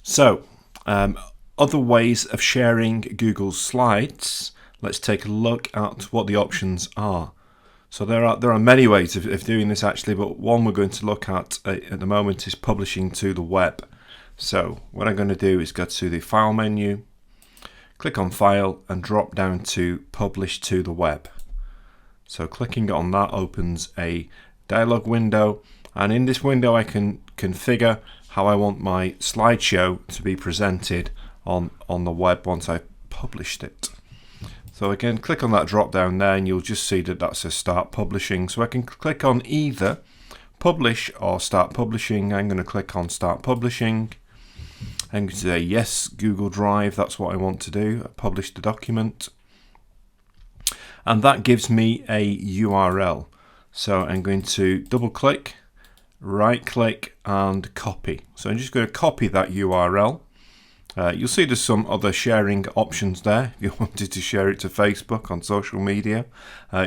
So, other ways of sharing Google Slides. Let's take a look at what the options are. So there are many ways of doing this actually, but one we're going to look at the moment is publishing to the web. So what I'm going to do is go to the File menu, click on File and drop down to Publish to the web. So clicking on that opens a dialog window, and in this window I can configure how I want my slideshow to be presented on the web once I've published it. So again, click on that drop down there and you'll just see that that's a Start Publishing. So I can click on either Publish or Start Publishing. I'm going to click on Start Publishing. I'm going to say yes, Google Drive, that's what I want to do. Publish the document. And that gives me a URL. So I'm going to double click, right click and copy. So I'm just going to copy that URL. You'll see there's some other sharing options there. If you wanted to share it to Facebook on social media,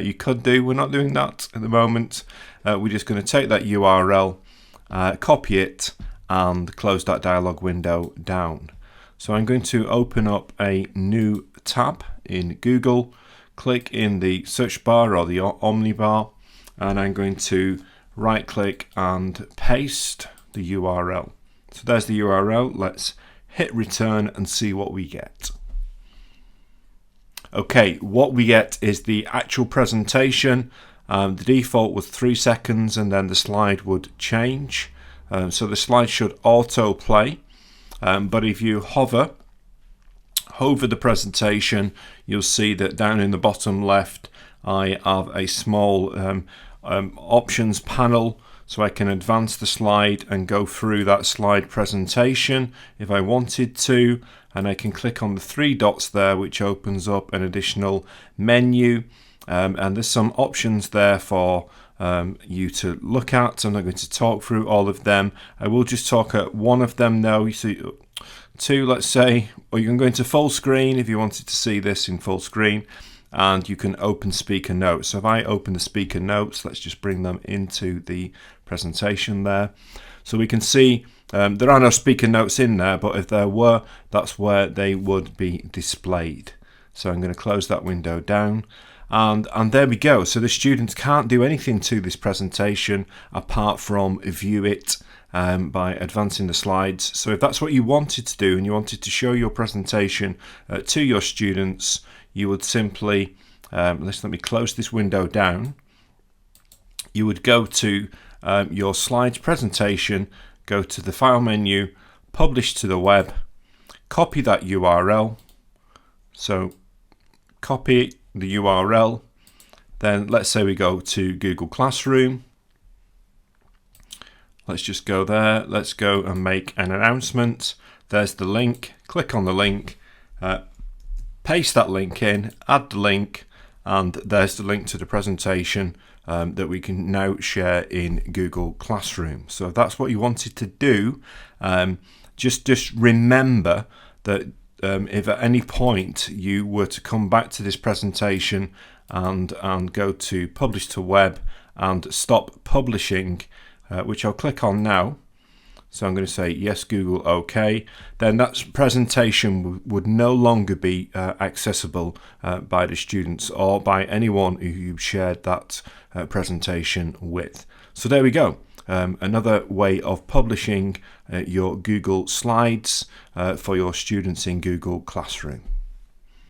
you could do. We're not doing that at the moment. We're just going to take that URL, copy it and close that dialog window down. So I'm going to open up a new tab in Google, click in the search bar or the Omni bar, and I'm going to right click and paste the URL. So there's the URL. Let's hit return and see what we get. Okay, what we get is the actual presentation. The default was 3 seconds and then the slide would change. So the slide should auto play, but if you hover the presentation, you'll see that down in the bottom left I have a small options panel, so I can advance the slide and go through that slide presentation if I wanted to, and I can click on the 3 dots there which opens up an additional menu, and there's some options there for you to look at. I'm not going to talk through all of them. I will just talk at one of them now. You see 2, let's say, or you can go into full screen if you wanted to see this in full screen, and you can open speaker notes. So if I open the speaker notes, let's just bring them into the presentation there. So we can see there are no speaker notes in there, but if there were, that's where they would be displayed. So I'm going to close that window down. And there we go. So the students can't do anything to this presentation apart from view it by advancing the slides. So if that's what you wanted to do and you wanted to show your presentation to your students, you would simply, let me close this window down. You would go to your slides presentation, go to the File menu, Publish to the web, copy that URL. So copy the URL, then let's say we go to Google Classroom. Let's just go there. Let's go and make an announcement. There's the link. Click on the link, paste that link in, add the link, and there's the link to the presentation that we can now share in Google Classroom. So if that's what you wanted to do, just remember that if at any point you were to come back to this presentation and go to Publish to Web and stop publishing, which I'll click on now. So I'm going to say yes, Google, OK. Then that presentation would no longer be accessible by the students or by anyone who you shared that presentation with. So there we go. Another way of publishing your Google Slides for your students in Google Classroom.